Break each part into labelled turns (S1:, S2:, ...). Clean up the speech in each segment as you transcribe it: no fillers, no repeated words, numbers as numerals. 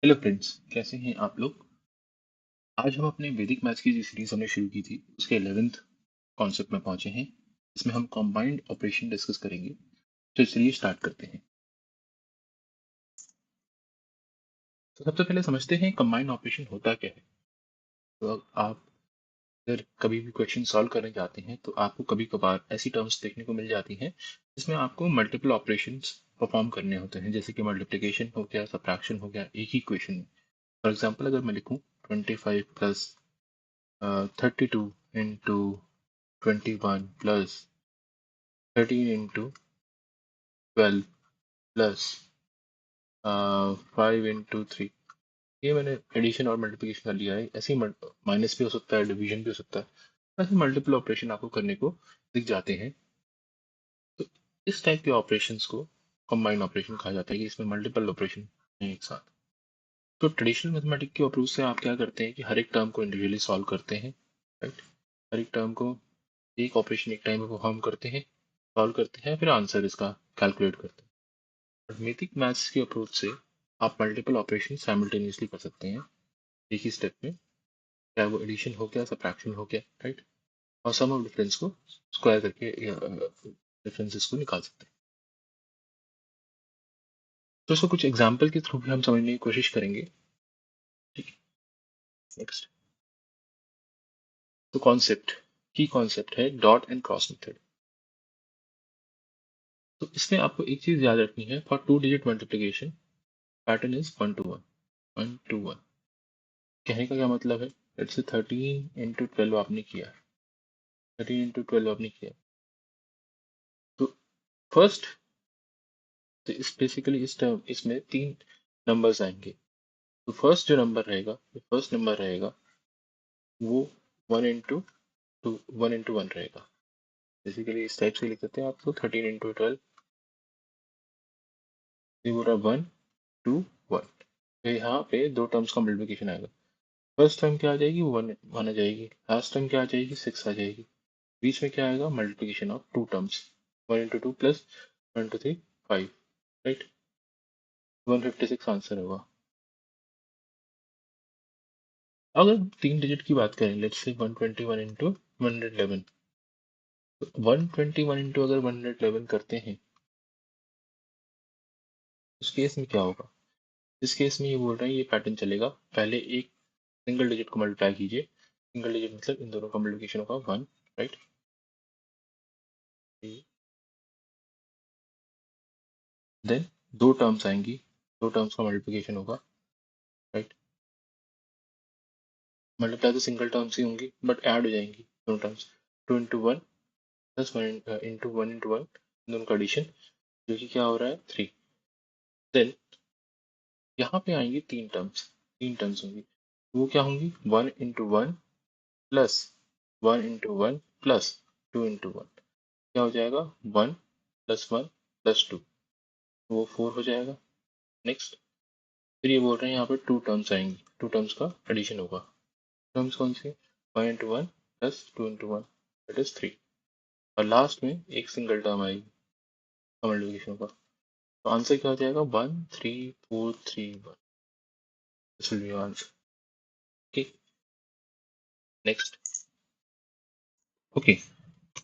S1: Hello friends, कैसे हैं आप लोग। आज हम अपने वैदिक मैथ्स की जो सीरीज हमने शुरू की थी उसके 11th कॉन्सेप्ट में पहुंचे हैं। इसमें हम कंबाइंड ऑपरेशन डिस्कस करेंगे। तो चलिए स्टार्ट करते हैं। तो सबसे पहले समझते हैं कंबाइंड ऑपरेशन होता क्या है। तो अब आप अगर कभी भी क्वेश्चन सॉल्व करने जाते हैं तो आपको कभी कभार ऐसी टर्म्स देखने को मिल जाती हैं जिसमें आपको मल्टीपल ऑपरेशंस परफॉर्म करने होते हैं, जैसे कि मल्टीप्लिकेशन हो गया, सब्ट्रैक्शन हो गया एक ही क्वेश्चन में। फॉर एग्जाम्पल अगर मैं लिखूं 25 plus 32 into 21 plus 13 into 12 plus 5 into 3, ये मैंने एडिशन और मल्टीप्लिकेशन कर लिया है। ऐसे ही माइनस भी हो सकता है, डिवीजन भी हो सकता है। ऐसे मल्टीपल ऑपरेशन आपको करने को दिख जाते हैं। तो इस टाइप के ऑपरेशंस को कंबाइंड ऑपरेशन कहा जाता है कि इसमें मल्टीपल ऑपरेशन हैं एक साथ। तो ट्रेडिशनल मैथमेटिक के अप्रोच से आप क्या करते हैं कि हर एक टर्म को इंडिविजुअली सॉल्व करते हैं, राइट। हर एक टर्म को एक ऑपरेशन एक टाइम में परफॉर्म करते हैं, सॉल्व करते हैं, फिर आंसर इसका कैलकुलेट करते हैं। वैदिक मैथ्स के अप्रोच से आप मल्टीपल ऑपरेशन साइमल्टेनियसली कर सकते हैं एक ही स्टेप में, चाहे वो एडिशन हो गया, सब्ट्रैक्शन हो गया, राइट। और सम ऑफ डिफरेंस को स्क्वायर करके डिफरेंसेस को निकाल सकते हैं। तो इसको कुछ एग्जांपल के थ्रू भी हम समझने की कोशिश करेंगे। ठीक है, नेक्स्ट। तो कॉन्सेप्ट, की कॉन्सेप्ट है डॉट एंड क्रॉस मेथड। तो इसमें आपको एक चीज याद रखनी है, for two digit multiplication pattern is 1 to 1, 1 to 1। कहने का क्या मतलब है, लेट्स से 13 इंटू 12 आपने किया, 13 इंटू 12 आपने किया। तो फर्स्ट, तो इस बेसिकली इस टर्म इसमें तीन नंबर्स आएंगे। तो फर्स्ट जो नंबर रहेगा, जो फर्स्ट नंबर रहेगा वो 1 इंटू 1 रहेगा। बेसिकली इस टाइप से लिख सकते हैं आप। तो 13 इंटू 12, ये पूरा 1 2 1। तो यहाँ पे दो टर्म्स का मल्टीप्लिकेशन आएगा। फर्स्ट टर्म क्या आ जाएगी, 1 1 आ जाएगी। लास्ट टर्म क्या आ जाएगी, 6 आ जाएगी। बीच में क्या आएगा, multiplication of two terms, 1 into 2 plus 1 2 3 5, right. 156 answer होगा। अगर तीन डिजिट की बात करें, लेट्स से 121 इंटू 111। तो 121 इंटू अगर 111 करते हैं, उस केस में क्या होगा। इस केस में ये बोल रहे हैं, ये पैटर्न चलेगा, पहले एक सिंगल डिजिट को मल्टीप्लाई कीजिए। सिंगल डिजिट मतलब इन दोनों का मल्टीप्लिकेशन होगा 1, राइट। देन दो टर्म्स आएंगी, दो टर्म्स का मल्टीप्लिकेशन होगा, राइट। मल्टीप्लाई तो सिंगल टर्म्स ही होंगी बट ऐड हो जाएंगी दोनों टर्म्स। 2 इंटू 1 प्लस 1 इंटू 1 दोनों का एडिशन, जो कि क्या हो रहा है, 3। देन यहाँ पे आएंगी तीन टर्म्स, तीन टर्म्स होंगी। वो क्या होंगी, 1 into 1 plus 1 into 1 plus 2 into 1। क्या हो जाएगा, 1 प्लस 1 प्लस 2, वो 4 हो जाएगा। नेक्स्ट, फिर ये बोल रहे हैं यहाँ पर टू टर्म्स आएंगी, टू टर्म्स का एडिशन होगा। टर्म्स कौन से, 1 into 1 plus 2 into 1, that is 3। और लास्ट में एक सिंगल टर्म आएगी, मल्टीप्लिकेशन होगा। तो आंसर क्या हो जाएगा, 1 3 4 3 1। This will be answer. Okay, next. Okay,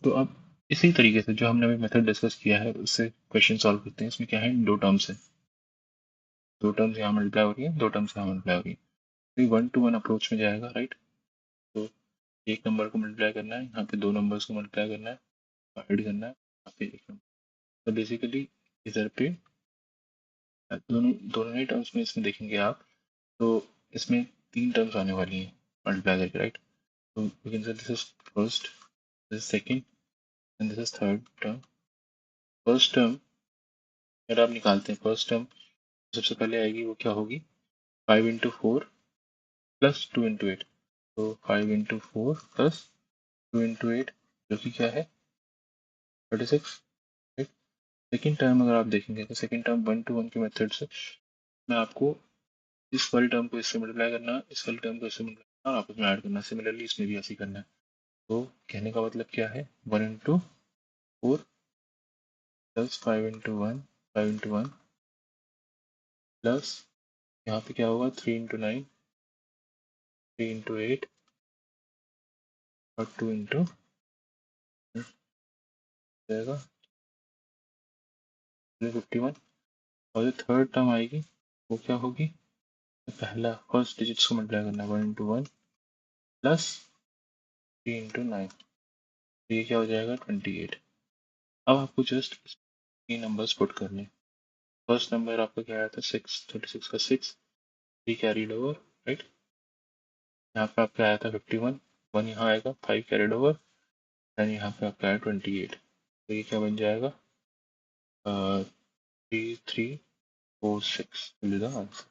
S1: तो अब इसी तरीके से जो हमने अभी मेथड डिस्कस किया है उससे क्वेश्चन सॉल्व करते हैं। इसमें क्या है, दो टर्म्स है, दो टर्म्स यहाँ मल्टीप्लाई हो रही है, दो टर्म्स यहाँ मल्टीप्लाई हो रही है। तो 1 to 1 अप्रोच में जाएगा, राइट। तो एक नंबर को मल्टीप्लाई करना है, यहाँ पे दो नंबर्स को मल्टीप्लाई करना है, ऐड करना है, यहाँ पे एक नंबर। तो बेसिकली इधर पे दोनों दोनों ही टर्म्स में इसमें देखेंगे आप, तो इसमें तीन टर्म्स आने वाली हैं मल्टीप्लाई करके, राइट। तो you can say this is first, this is second and this is third term. First term अगर आप निकालते हैं, फर्स्ट टर्म सबसे पहले आएगी, वो क्या होगी, 5 इंटू 4 प्लस 2 इंटू 8। तो 5 इंटू 4 प्लस 2 इंटू 8, जो कि क्या है, 36, राइट। सेकेंड टर्म अगर आप देखेंगे तो सेकेंड टर्म 1 to 1 के मेथड से मैं आपको इस वाली टर्म को इससे मल्टीप्लाई करना, इस वाली टर्म को इससे मल्टीप्लाई करना, आपस में ऐड करना। सिमिलरली इसमें भी ऐसे ही करना है। तो कहने का मतलब क्या है, 1 इंटू 4 प्लस 5 इंटू 1 प्लस यहाँ पे क्या होगा 3 इंटू 9, 3 इंटू 8 और 2 इंटू जाएगा 51। और जो थर्ड टर्म आएगी वो क्या होगी, पहला फर्स्ट डिजिट्स को मल्टीप्लाई करना है 1 इंटू 1 प्लस 3 इंटू 9, तो ये क्या हो जाएगा 28। अब आपको जस्ट तीन नंबर्स पुट करने। फर्स्ट नंबर आपका क्या आया था 6, 36 का 6, 3 कैरीड ओवर, राइट। यहाँ पे आपका आया था 51, 1 यहाँ आएगा, 5 कैरीड ओवर, एंड यहाँ पे आपका आया 28। तो ये क्या बन जाएगा 3346 will be the answer.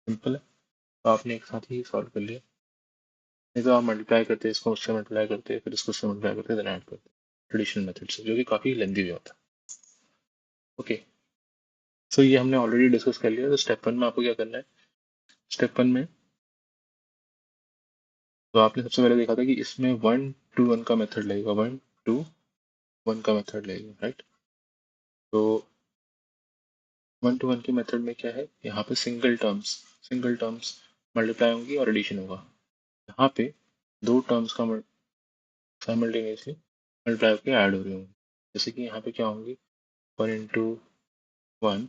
S1: Simple है, तो आपने एक साथ ही सॉल्व कर लिया। नहीं तो आप मल्टीप्लाई करते, इसको उससे मल्टीप्लाई करते, फिर इसको उससे मल्टीप्लाई करते, देन ऐड करते ट्रेडिशनल मेथड से, जो कि काफ़ी लेंदी भी होता है। ओके, सो ये हमने ऑलरेडी डिस्कस कर लिया। तो स्टेप 1 में आपको क्या करना है, स्टेप 1 में तो आपने सबसे पहले देखा था कि इसमें 1 to 1 का मेथड लगेगा, 1 to 1 का मेथड लगेगा, राइट। तो 1 to 1 के मेथड में क्या है, यहाँ पे सिंगल टर्म्स मल्टीप्लाई होंगी और एडिशन होगा। यहाँ पे दो टर्म्स का साइमल्टेनियसली मल्टीप्लाई होकर ऐड हो रही होंगी। जैसे कि यहाँ पे क्या होंगी 1 into 1,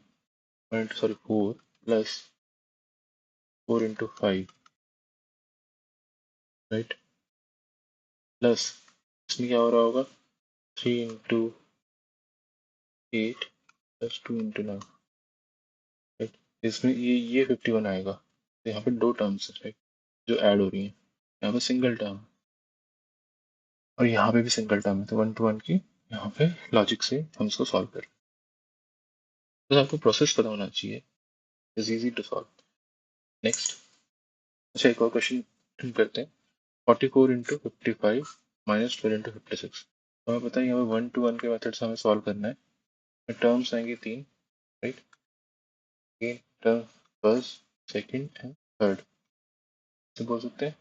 S1: 4 plus 4 into 5, right, plus इसमें क्या हो रहा होगा 3 इंटू 8 प्लस 2 इंटू 9, राइट। इसमें ये 51 आएगा। तो यहाँ पे दो टर्म्स है, राइट, जो ऐड हो रही हैं। यहाँ पे सिंगल टर्म और यहाँ पे भी सिंगल टर्म है, तो 1 to 1 की यहाँ पे लॉजिक से हम इसको सॉल्व करें। बस आपको प्रोसेस पता होना चाहिए, is easy to solve. Next, अच्छा एक और क्वेश्चन करते हैं। 44 इंटू 55 माइनस 12 इंटू 56। तो हमें पता है यहाँ पे 1 to 1 के मेथड से हमें सॉल्व करना है। टर्म्स आएंगे तीन, राइट, तीन term, first, second and third से बोल सकते हैं।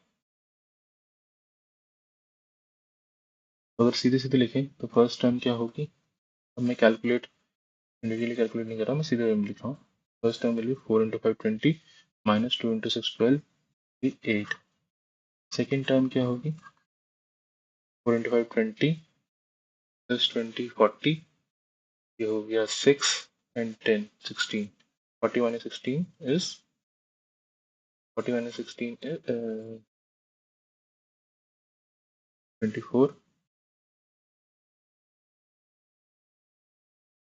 S1: तो अगर सीधे सीधे लिखें तो फर्स्ट टर्म क्या होगी, अब मैं इंडिविजुअली कैलकुलेट नहीं कर रहा, मैं सीधे लिख रहा हूँ। First term will be 4 into 5 20 minus 2 into 6 12 8। Second term क्या होगी 4 इंटू 5 20 प्लस 20 40, ये हो गया 6 and 10 16। 40 minus 16 is 40 minus 16 is 24,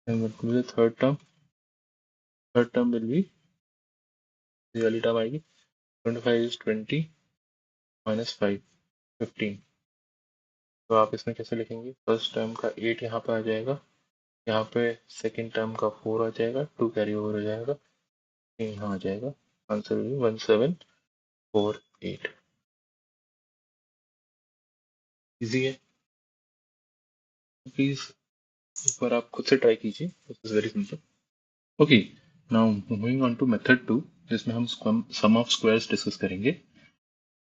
S1: and what will be the third term? Third term will be, ये वाली टर्म आएगी 25 is 20 minus 5 15। तो आप इसमें कैसे लिखेंगे, फर्स्ट टर्म का 8 यहाँ पे आ जाएगा, यहाँ पे सेकेंड टर्म का 4 आ जाएगा, 2 कैरी ओवर हो जाएगा, यहाँ आ जाएगा, आंसर विल बी 1748। इजी है, प्लीज एक बार आप खुद से ट्राई कीजिए, this is very simple. Okay, now moving on to method 2, जिसमें हम सम ऑफ स्क्वायर्स डिस्कस करेंगे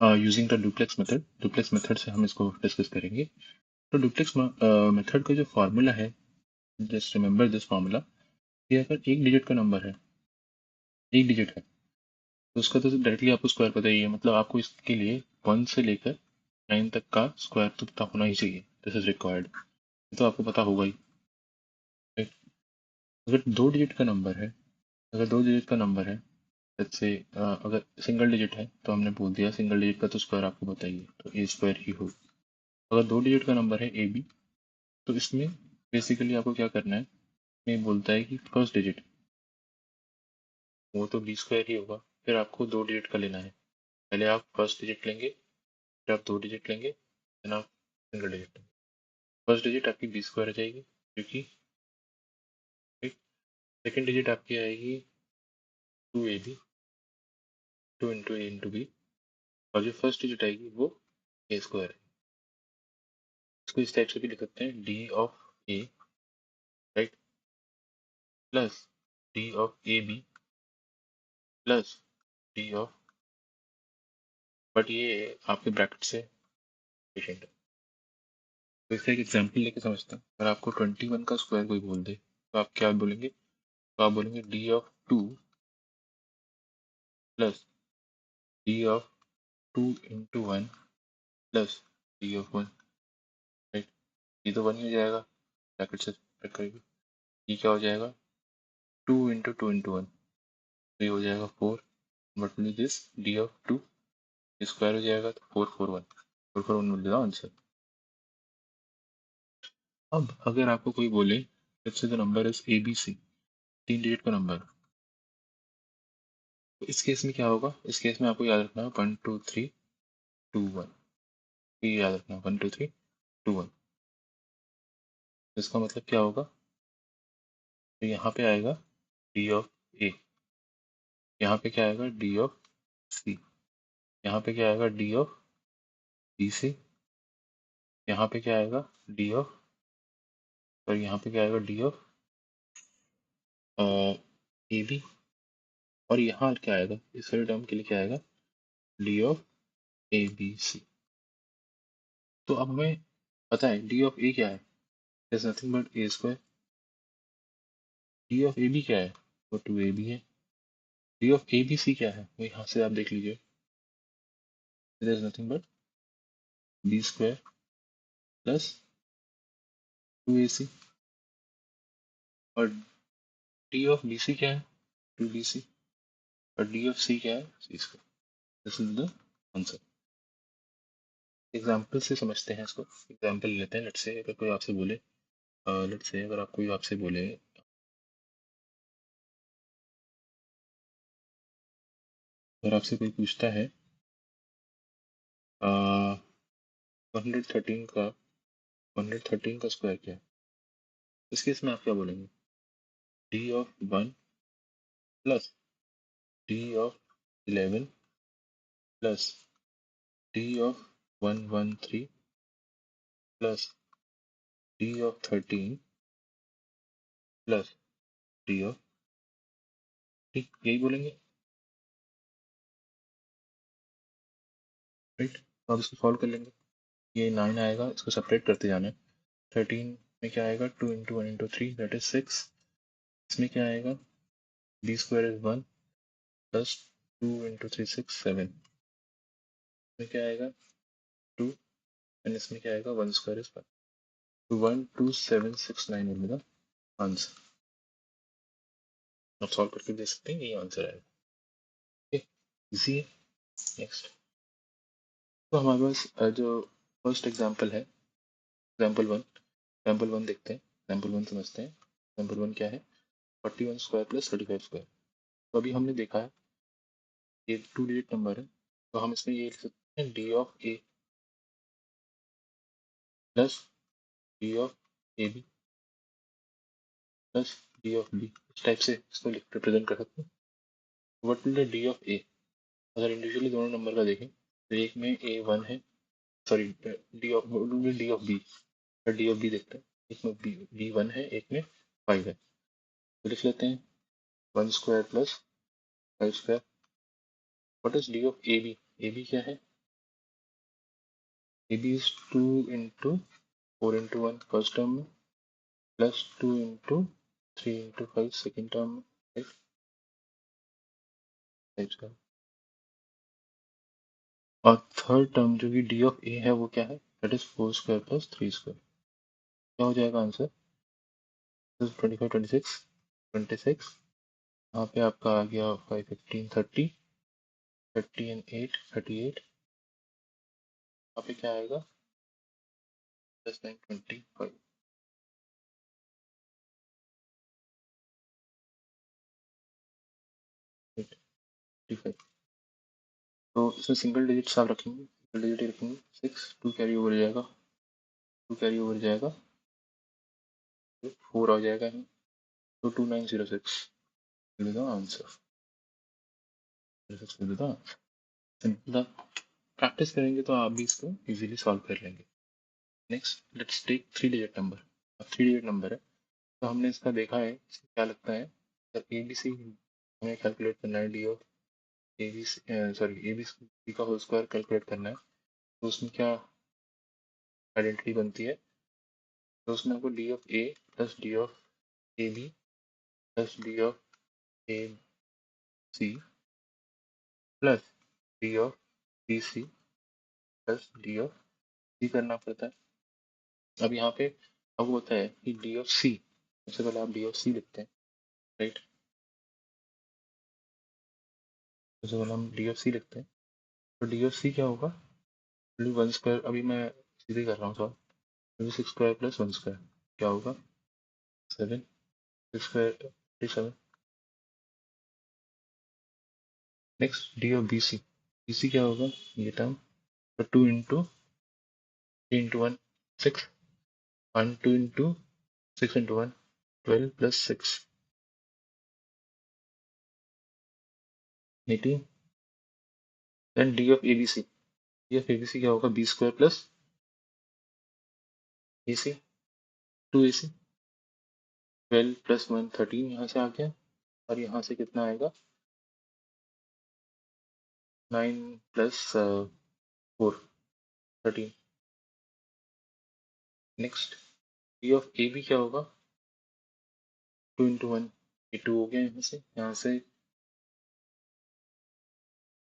S1: using the duplex method. Duplex method से हम इसको डिस्कस करेंगे। तो डुप्लेक्स मेथड का जो फॉर्मूला है, जस्ट रिमेंबर दिस फॉर्मूला, कि अगर एक डिजिट का नंबर है, एक डिजिट है, तो उसका तो डायरेक्टली आपको स्क्वायर पता ही है। मतलब आपको इसके लिए 1 से लेकर 9 तक का स्क्वायर तो पता होना ही चाहिए, दिस इज रिक्वायर्ड, तो आपको पता होगा ही, right? अगर दो डिजिट का नंबर है, अगर दो डिजिट का नंबर है, लेट्स से अगर सिंगल डिजिट है तो हमने बोल दिया सिंगल डिजिट का तो स्क्वायर आपको बताइए, तो ए स्क्वायर ही हो। अगर दो डिजिट का नंबर है ए बी, तो इसमें बेसिकली आपको क्या करना है, ये बोलता है कि फर्स्ट डिजिट वो तो बी स्क्वायर ही होगा, फिर आपको दो डिजिट का लेना है। पहले आप फर्स्ट डिजिट लेंगे, फिर आप दो डिजिट लेंगे, देन आप सिंगल डिजिट लेंगे। फर्स्ट डिजिट आपकी बी स्क्वायर आ जाएगी, क्योंकि सेकेंड डिजिट आपकी आएगी 2ab, 2 इंटू ए इंटू बी, और जो फर्स्ट डिजिट आएगी वो ए स्क्वायर है। इसको इस टाइप से भी लिख सकते हैं, D of A, right, plus D of A B plus D of, but ये आपके ब्रैकेट से पेशेंट है। तो इसका एक एग्जाम्पल लेके समझते हैं। अगर आपको 21 का स्क्वायर कोई बोल दे तो आप क्या बोलेंगे, तो आप बोलेंगे D of 2 plus D of 2 into 1 plus D of 1, right. ये तो 1 ही हो जाएगा, ब्रैकेट से सब्ट्रैक्ट करेंगे। ये क्या हो जाएगा 2 into 2 into 1, तो ये हो जाएगा 4, बट में दिस डी ऑफ 2 स्क्वायर हो जाएगा तो 441 मिल जाएगा आंसर। अब अगर आपको कोई बोले let's say the number is ABC, 3 digit का नंबर, तो इस केस में क्या होगा, इस केस में आपको याद रखना है 1 2 3 2 1, ये याद रखना है 1 2 3 2 1। इसका मतलब क्या होगा, तो यहाँ पे आएगा डी ऑफ ए, यहाँ पे क्या आएगा डी ऑफ सी, यहाँ पे क्या आएगा डी ऑफ बी सी, यहाँ पे क्या आएगा डी ऑफ, और यहाँ पे क्या आएगा डी ऑफ ए बी, और यहाँ क्या आएगा इस सारे टर्म के लिए क्या आएगा D of A B C. तो अब हमें पता है डी ऑफ ए क्या है, is nothing but A square. D of A B क्या है, वो 2ab है। D of A B C क्या है, वो यहाँ से आप देख लीजिए, it is nothing but B square plus 2ac, और डी ऑफ बी सी क्या है 2bc, और डी ऑफ सी क्या है C square. This is the answer. Example से समझते हैं इसको, एग्जाम्पल लेते हैं। लेट्स से अगर कोई आपसे बोले, लेट्स से अगर आप कोई आपसे बोले, अगर आपसे कोई पूछता है 113 का 113 का स्क्वायर क्या है, इस केस में आप क्या बोलेंगे, D of 1 plus D of 11 plus D of 113 plus D of 13 plus D of, ठीक यही बोलेंगे, राइट। तो आप इसको सॉल्व कर लेंगे, ये 9 आएगा, इसको सेपरेट करते जाना है। 13 में क्या आएगा 2 into 1 into 3 दैट इज 6, इसमें क्या आएगा B square is 1 plus 2 into 3 6 7, इसमें क्या आएगा 2, एंड इसमें क्या आएगा 1 स्क्वायर इज 1, तो 12769 मिलेगा आंसर। आप सॉल्व करके देख सकते हैं, यही आंसर आएगा। ओके, इजी है। नेक्स्ट, तो हमारे पास जो फर्स्ट एग्जांपल है, एग्जांपल वन देखते हैं, एग्जांपल वन समझते हैं। एग्जांपल वन क्या है 41 स्क्वायर प्लस 35 स्क्वायर। तो अभी हमने देखा है ये 2 डिजिट नंबर है, तो हम इसमें ये लिख सकते हैं D of A plus D of A B plus D of B, इस टाइप से इसको रिप्रेजेंट कर सकते हैं। What will the D of A, अगर इंडिविजुअली दोनों नंबर का देखें तो एक में ए 1 है, sorry D of B, D of B देखते हैं, एक में बी 1 है, एक में 5 है, तो लिख लेते हैं 1 square plus 5 square. What is D of A B, A B क्या है, A B is 2 into 4 into 1 first term में plus 2 into 3 into 5 second term में, राइट, 5 स्क्वायर। और थर्ड टर्म जो कि डी ऑफ ए है वो क्या है, that is 4 square plus 3 square. क्या हो जाएगा आंसर, 25 26 26, यहाँ पे आपका आ गया 5 15 30 30 एंड 8 38, यहाँ पे क्या आएगा प्लस 9 25, 85। तो इसमें सिंगल डिजिट्स आप रखेंगे, सिंगल डिजिट ही रखेंगे, 6 2 कैरी ओवर जाएगा, 2 कैरी ओवर जाएगा, 4 आ जाएगा, तो 2906 will be the answer। Simple था, प्रैक्टिस करेंगे तो आप भी इसको इजीली सॉल्व कर लेंगे। Next let's take 3 digit number. अब 3 डिजिट नंबर है, तो हमने इसका देखा है, इसका क्या लगता है, सर ए बी सी हमें कैलकुलेट करना है, D of A B sorry A B C का होल स्क्वायर कैलकुलेट करना है, तो उसमें क्या आइडेंटिटी बनती है, तो उसमें आपको D of A plus D of A B plus D of A C plus D of B C plus D of C करना पड़ता है। अब यहाँ पे अब होता है कि डी ऑफ सी, सबसे पहले आप डी ऑफ सी लिखते हैं, राइट। सबसे पहले हम डी ऑफ सी लिखते हैं, तो डी ऑफ सी क्या होगा, वन स्क्वायर, अभी मैं सीधे कर रहा हूँ solve, six square plus one square क्या होगा, 7, six square 27। Next D of B C क्या होगा, ये टर्म, तो 2 into 1 6, 1 2 into 6 into 1 12 plus 6 18। Then D of A B C क्या होगा, B square plus A C 2 A C 12 plus 1 13 यहाँ से आ गया, और यहाँ से कितना आएगा 9 plus 4 13। Next D of A B क्या होगा, 2 इंटू 1, ये 2 हो गया, यहाँ से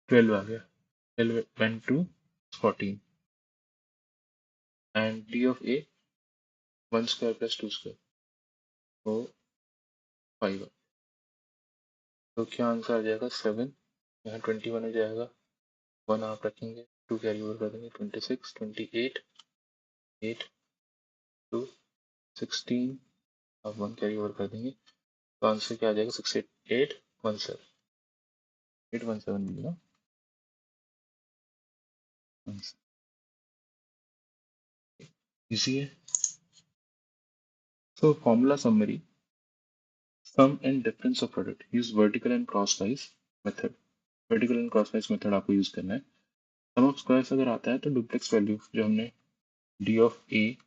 S1: 12 आ गया, 12 1 2 14। And D of A 1 square plus 2 square, तो 5। तो क्या आंसर आ जाएगा 7, यहाँ 21 हो जाएगा, 1 आप रखेंगे, 2 कैरी ओवर कर देंगे, 26 28 8 2 16, आप 1 कैरी ओवर कर देंगे, तो आंसर क्या आ जाएगा 817 मिलेगा आंसर। इजी है। So formula summary, sum and difference of product, use vertical and crosswise method। vertical and crosswise method आपको यूज करना है। सम ऑफ स्क्वायर्स अगर आता है तो डुप्लेक्स वैल्यू जो हमने डी ऑफ ए,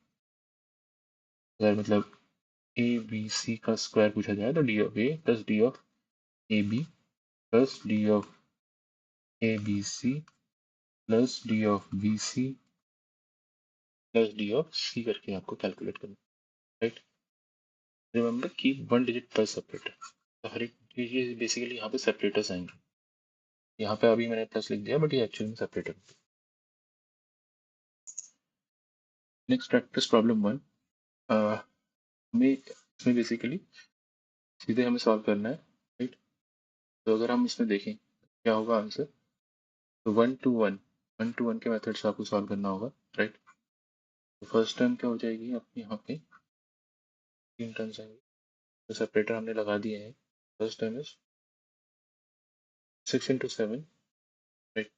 S1: अगर मतलब ए बी सी का स्क्वायर पूछा जाए तो D of A plus D of A B plus D of A B C plus D of B C plus D of C करके आपको कैलकुलेट करना, राइट। रिमेंबर की 1 डिजिट पर सेपरेटर, तो हर एक ये बेसिकली यहाँ पे सेपरेटर्स आएंगे, यहाँ पे अभी मैंने प्लस लिख दिया बट ये एक्चुअली में सेपरेटर। नेक्स्ट प्रैक्टिस प्रॉब्लम 1, हमें इसमें बेसिकली सीधे हमें सॉल्व करना है, राइट। तो अगर हम इसमें देखें क्या होगा आंसर, तो 1 to 1 के मेथड से आपको सॉल्व करना होगा, राइट। तो फर्स्ट टर्म क्या हो जाएगी आपकी, यहाँ पे 3 टर्म्स आएंगे, तो सेपरेटर हमने लगा दिए हैं। First term is 6 into 7, right?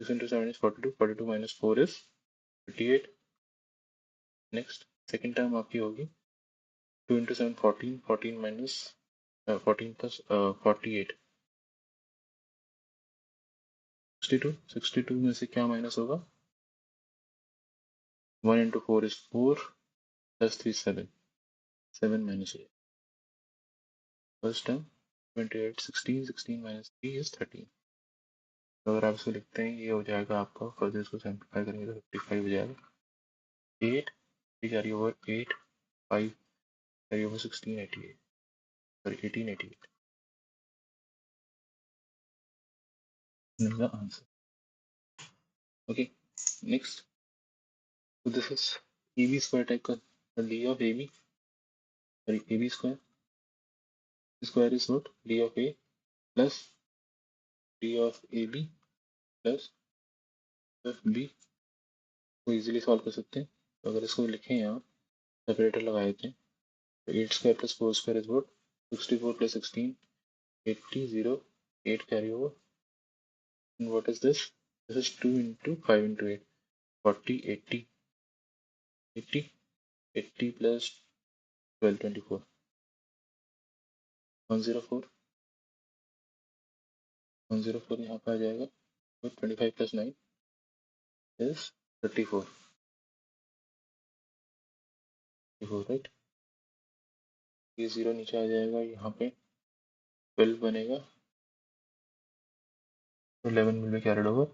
S1: 6 into 7 is 42, 42 minus 4 is 38। Next second term आपकी होगी 2 into 7 14, 14 minus 14 plus 48 62, 62 में से क्या माइनस होगा, 1 into 4 is 4 plus 3 7, 7 minus 8। First term 28, 16, 16 minus 3 is 13। तो अगर आप इसको लिखते हैं ये हो जाएगा आपका, फर्दर इसको सिंप्लीफाई करेंगे तो 55 हो जाएगा, 8 carry over 8 5 carry over 16 88, sorry 18 88 the answer। Okay, next, so this is AB square type का, D of AB, sorry AB square is what, D of A plus D of AB plus F B को easily solve कर सकते हैं। तो अगर इसको लिखें यहाँ, सेपरेटर लगा देते हैं, तो 8 square plus 4 square is what, 64 plus 16 80 0 8 carry over, and what is this, this is 2 into 5 into 8 40 80 80 80 plus 12 24 104 104 यहाँ पे आ जाएगा, तो 25 plus 9 is 34 राइट। ये 0 नीचे आ जाएगा, यहाँ पे 12 बनेगा, 11 will be carried over,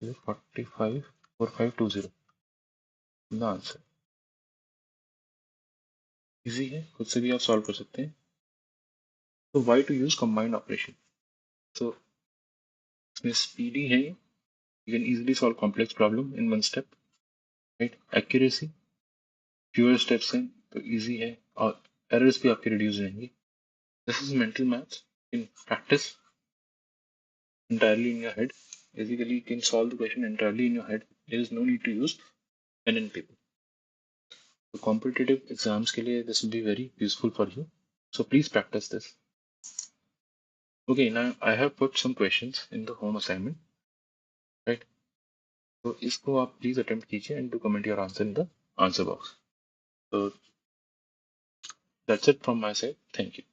S1: 45 4520 the answer. Easy है, खुद से भी आप सॉल्व कर सकते हैं। तो why to use combined operation, तो इसमें स्पीडी है, you can easily solve complex problem in one step, right? Accuracy, fewer steps हैं तो easy है और errors भी आपके reduce रहेंगे. This is mental maths in practice entirely in your head. Basically, you can solve the question entirely in your head. There is no need to use pen and paper. So competitive exams के लिए this will be very useful for you. So please practice this. Okay, now I have put some questions in the home assignment, right? So इसको आप please attempt कीजिए and do comment your answer in the answer box. So that's it from my side. Thank you.